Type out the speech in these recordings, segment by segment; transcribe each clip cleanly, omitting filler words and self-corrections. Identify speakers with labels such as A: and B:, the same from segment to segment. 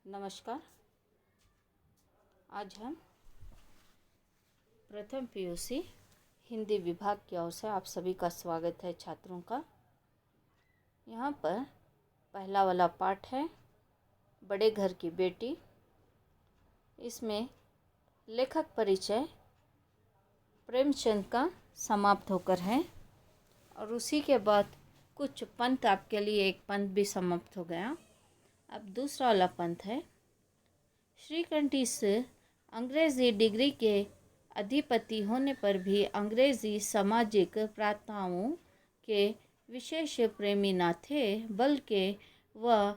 A: नमस्कार। आज हम प्रथम पीयूसी हिंदी विभाग की ओर से आप सभी का स्वागत है छात्रों का। यहाँ पर पहला वाला पाठ है बड़े घर की बेटी। इसमें लेखक परिचय प्रेमचंद का समाप्त होकर है और उसी के बाद कुछ पंथ, आपके लिए एक पंथ भी समाप्त हो गया। अब दूसरा वाला पंथ है। श्रीकंठ इस अंग्रेज़ी डिग्री के अधिपति होने पर भी अंग्रेज़ी सामाजिक प्रथाओं के विशेष प्रेमी न थे, बल्कि वह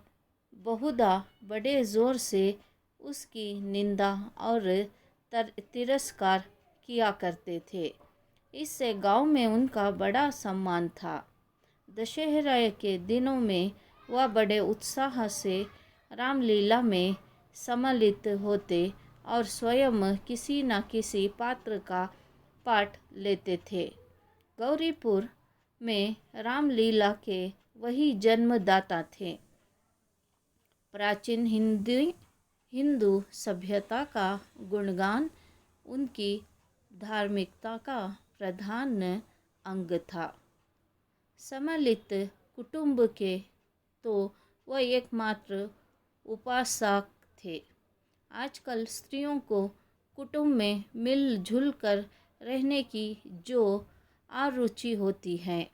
A: बहुधा बड़े ज़ोर से उसकी निंदा और तिरस्कार किया करते थे। इससे गांव में उनका बड़ा सम्मान था। दशहरा के दिनों में वह बड़े उत्साह से रामलीला में सम्मिलित होते और स्वयं किसी न किसी पात्र का पाठ लेते थे। गौरीपुर में रामलीला के वही जन्मदाता थे। प्राचीन हिंदू सभ्यता का गुणगान उनकी धार्मिकता का प्रधान अंग था। सम्मिलित कुटुंब के तो वह एकमात्र उपासक थे। आजकल स्त्रियों को कुटुंब में मिलजुल कर रहने की जो आरुचि होती है,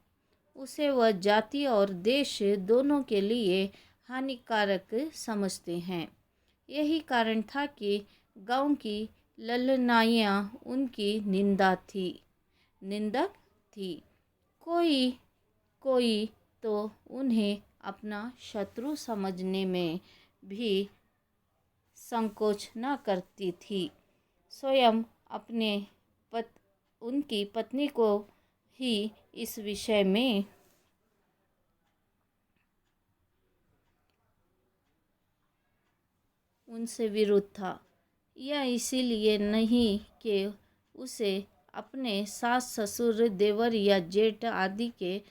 A: उसे वह जाति और देश दोनों के लिए हानिकारक समझते हैं। यही कारण था कि गांव की ललनाइयाँ उनकी निंदक थी। कोई तो उन्हें अपना शत्रु समझने में भी संकोच न करती थी। स्वयं उनकी पत्नी को ही इस विषय में उनसे विरोध था। यह इसीलिए नहीं कि उसे अपने सास ससुर देवर या जेठ आदि के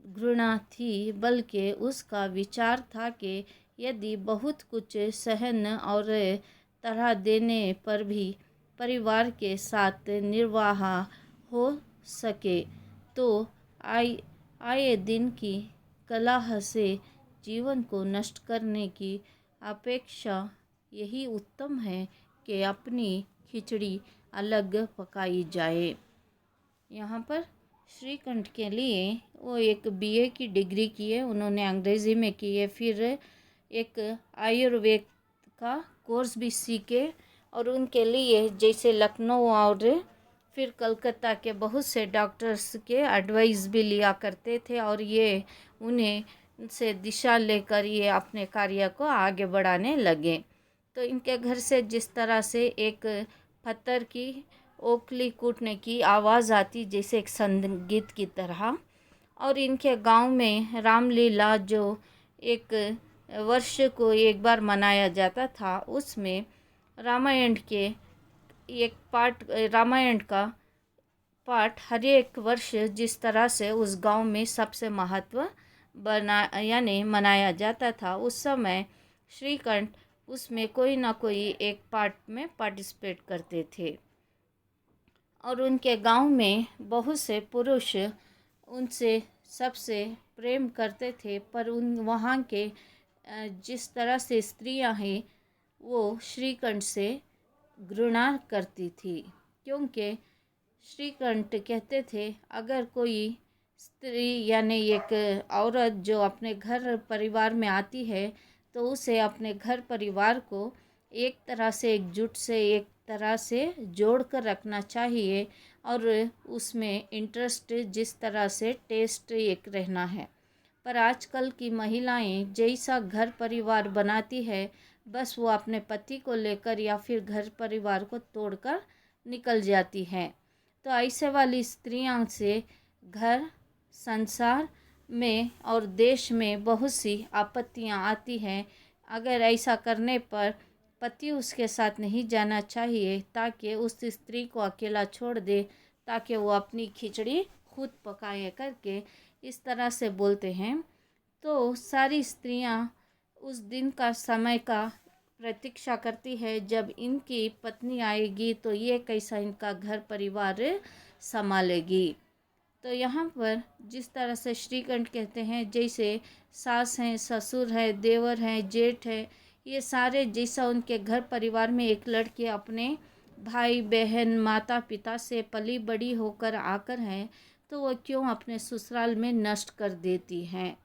A: घृणा थी, बल्कि उसका विचार था कि यदि बहुत कुछ सहन और तरह देने पर भी परिवार के साथ निर्वाह हो सके, तो आए दिन की कलह से जीवन को नष्ट करने की अपेक्षा यही उत्तम है कि अपनी खिचड़ी अलग पकाई जाए। यहाँ पर श्रीकंठ के लिए वो एक बीए की डिग्री की है, उन्होंने अंग्रेज़ी में की है, फिर एक आयुर्वेद का कोर्स भी सीखे और उनके लिए जैसे लखनऊ और फिर कलकत्ता के बहुत से डॉक्टर्स के एडवाइस भी लिया करते थे और ये उन्हें से दिशा लेकर ये अपने कार्य को आगे बढ़ाने लगे। तो इनके घर से जिस तरह से एक पत्थर की ओखली कूटने की आवाज़ आती, जैसे एक संगीत की तरह, और इनके गांव में रामलीला जो एक वर्ष को एक बार मनाया जाता था, उसमें रामायण का पाठ हर एक वर्ष जिस तरह से उस गांव में सबसे महत्व मनाया जाता था, उस समय श्रीकंठ उसमें कोई ना कोई एक पार्ट में पार्टिसिपेट करते थे। और उनके गांव में बहुत से पुरुष उनसे सबसे प्रेम करते थे, पर वहाँ के जिस तरह से स्त्रियां हैं वो श्रीकंठ से घृणा करती थी, क्योंकि श्रीकंठ कहते थे अगर कोई स्त्री यानी एक औरत जो अपने घर परिवार में आती है, तो उसे अपने घर परिवार को एक तरह से एकजुट से एक तरह से जोड़ कर रखना चाहिए और उसमें इंटरेस्ट जिस तरह से टेस्ट एक रहना है। पर आजकल की महिलाएं जैसा घर परिवार बनाती है, बस वो अपने पति को लेकर या फिर घर परिवार को तोड़कर निकल जाती हैं। तो ऐसे वाली स्त्रियों से घर संसार में और देश में बहुत सी आपत्तियां आती हैं। अगर ऐसा करने पर पति उसके साथ नहीं जाना चाहिए, ताकि उस स्त्री को अकेला छोड़ दे, ताकि वो अपनी खिचड़ी खुद पकाए करके इस तरह से बोलते हैं। तो सारी स्त्रियां उस दिन का समय का प्रतीक्षा करती है जब इनकी पत्नी आएगी तो ये कैसा इनका घर परिवार संभालेगी। तो यहाँ पर जिस तरह से श्रीकंठ कहते हैं, जैसे सास हैं, ससुर है, देवर हैं, जेठ है, ये सारे जैसा उनके घर परिवार में एक लड़की अपने भाई बहन माता पिता से पली बड़ी होकर आकर हैं, तो वो क्यों अपने ससुराल में नष्ट कर देती हैं।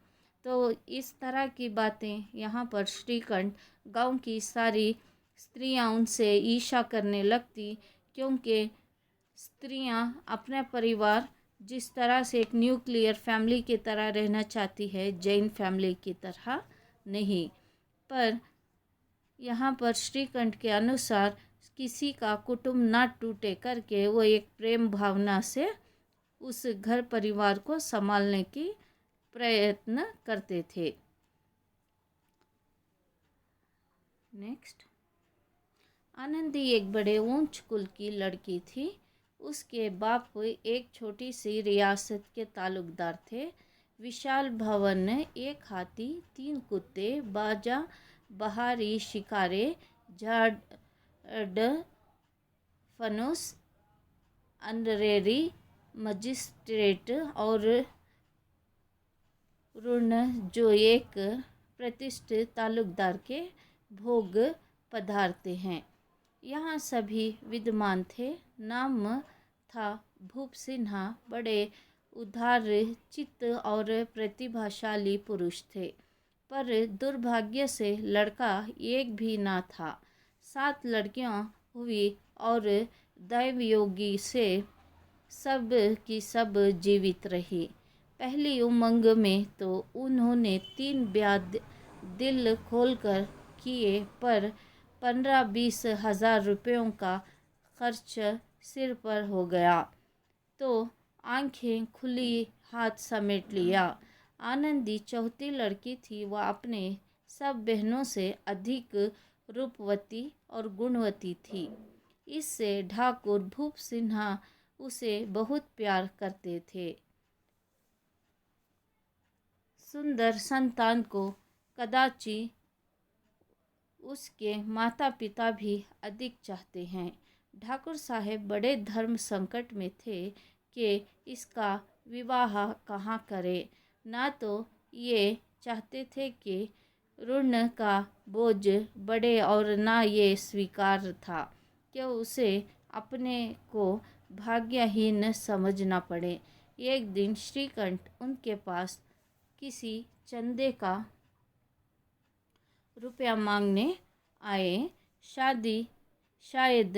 A: तो इस तरह की बातें यहाँ पर श्रीकंठ गांव की सारी स्त्रियां उनसे ईर्ष्या करने लगती, क्योंकि स्त्रियां अपना परिवार जिस तरह से एक न्यूक्लियर फैमिली की तरह रहना चाहती है, जैन फैमिली की तरह नहीं। पर यहाँ पर श्रीकंठ के अनुसार किसी का कुटुंब ना टूटे करके वो एक प्रेम भावना से उस घर परिवार को संभालने की प्रयत्न करते थे। नेक्स्ट, आनंदी एक बड़े ऊंच कुल की लड़की थी। उसके बाप एक छोटी सी रियासत के तालुकदार थे। विशाल भवन, एक हाथी, 3 कुत्ते, बाजा, बहारी शिकारे, झाड़ फनुस, अनरेरी मजिस्ट्रेट और ऋण जो एक प्रतिष्ठित तालुकदार के भोग पधारते हैं, यहाँ सभी विद्यमान थे। नाम था भूप सिन्हा। बड़े उदार चित्त और प्रतिभाशाली पुरुष थे, पर दुर्भाग्य से लड़का एक भी ना था। 7 लड़कियां हुई और दैवयोगी से सब की सब जीवित रही। पहली उमंग में तो उन्होंने 3 ब्याह दिल खोलकर किए, पर 15-20 हज़ार रुपयों का खर्च सिर पर हो गया, तो आंखें खुली हाथ समेट लिया। आनंदी चौथी लड़की थी। वह अपने सब बहनों से अधिक रूपवती और गुणवती थी। इससे ठाकुर भूप सिन्हा उसे बहुत प्यार करते थे। सुंदर संतान को कदाचि उसके माता पिता भी अधिक चाहते हैं। ठाकुर साहब बड़े धर्म संकट में थे कि इसका विवाह कहाँ करें। ना तो ये चाहते थे कि ऋण का बोझ बढ़े और ना ये स्वीकार था कि उसे अपने को भाग्यहीन समझना पड़े। एक दिन श्रीकंठ उनके पास किसी चंदे का रुपया मांगने आए। शायद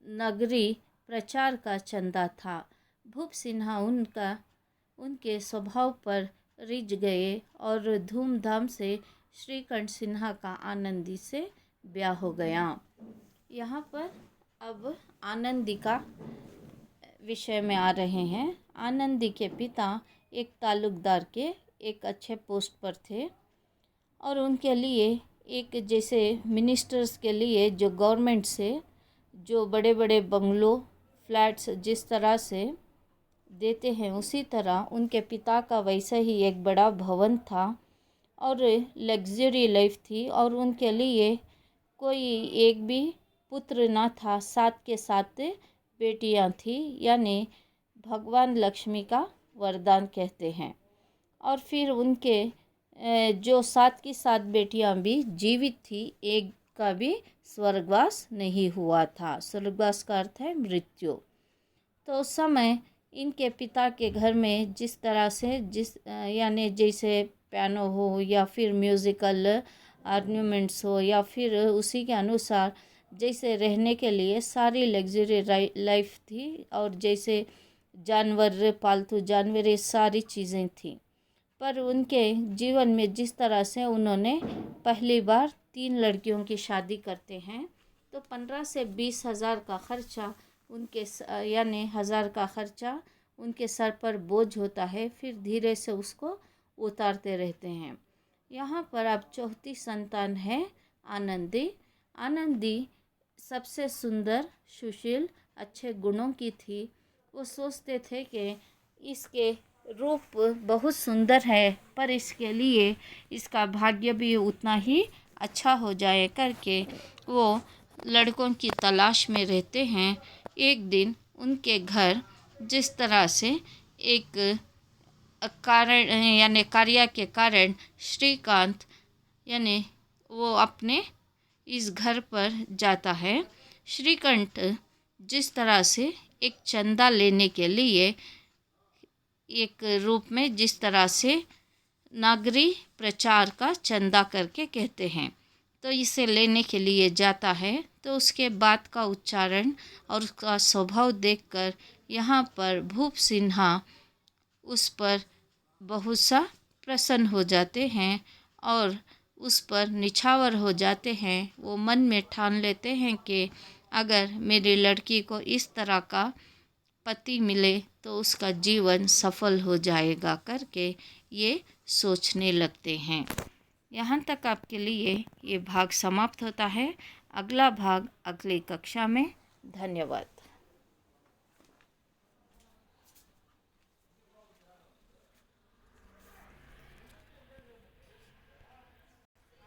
A: नगरी प्रचार का चंदा था। भूप सिन्हा उनके स्वभाव पर रिझ गए और धूमधाम से श्रीकंठ सिन्हा का आनंदी से ब्याह हो गया। यहाँ पर अब आनंदी का विषय में आ रहे हैं। आनंदी के पिता एक तालुकदार के एक अच्छे पोस्ट पर थे और उनके लिए एक जैसे मिनिस्टर्स के लिए जो गवर्नमेंट से जो बड़े बड़े बंगलो फ्लैट्स जिस तरह से देते हैं, उसी तरह उनके पिता का वैसा ही एक बड़ा भवन था और लग्जरी लाइफ थी। और उनके लिए कोई एक भी पुत्र ना था। 7 के 7 बेटियां थी, यानी भगवान लक्ष्मी का वरदान कहते हैं। और फिर उनके जो 7 की 7 बेटियां भी जीवित थी, एक का भी स्वर्गवास नहीं हुआ था। स्वर्गवास का अर्थ है मृत्यु। तो उस समय इनके पिता के घर में जिस तरह से यानी जैसे पियानो हो या फिर म्यूज़िकल ऑर्नामेंट्स हो या फिर उसी के अनुसार जैसे रहने के लिए सारी लग्जरी लाइफ थी और जैसे जानवर, पालतू जानवर, ये सारी चीज़ें थीं। पर उनके जीवन में जिस तरह से उन्होंने पहली बार 3 लड़कियों की शादी करते हैं, तो 15 से 20 हज़ार का खर्चा उनके यानी 1000 का खर्चा उनके सर पर बोझ होता है। फिर धीरे से उसको उतारते रहते हैं। यहाँ पर अब चौथी संतान है आनंदी। आनंदी सबसे सुंदर, सुशील, अच्छे गुणों की थी। वो सोचते थे कि इसके रूप बहुत सुंदर है, पर इसके लिए इसका भाग्य भी उतना ही अच्छा हो जाए करके वो लड़कों की तलाश में रहते हैं। एक दिन उनके घर जिस तरह से एक कारण यानी कार्य के कारण श्रीकांत यानी वो अपने इस घर पर जाता है। श्रीकांत जिस तरह से एक चंदा लेने के लिए एक रूप में जिस तरह से नागरी प्रचार का चंदा करके कहते हैं, तो इसे लेने के लिए जाता है। तो उसके बात का उच्चारण और उसका स्वभाव देखकर यहाँ पर भूप सिन्हा उस पर बहुत सा प्रसन्न हो जाते हैं और उस पर निछावर हो जाते हैं। वो मन में ठान लेते हैं कि अगर मेरी लड़की को इस तरह का पति मिले तो उसका जीवन सफल हो जाएगा करके ये सोचने लगते हैं। यहाँ तक आपके लिए ये भाग समाप्त होता है। अगला भाग अगली कक्षा में। धन्यवाद।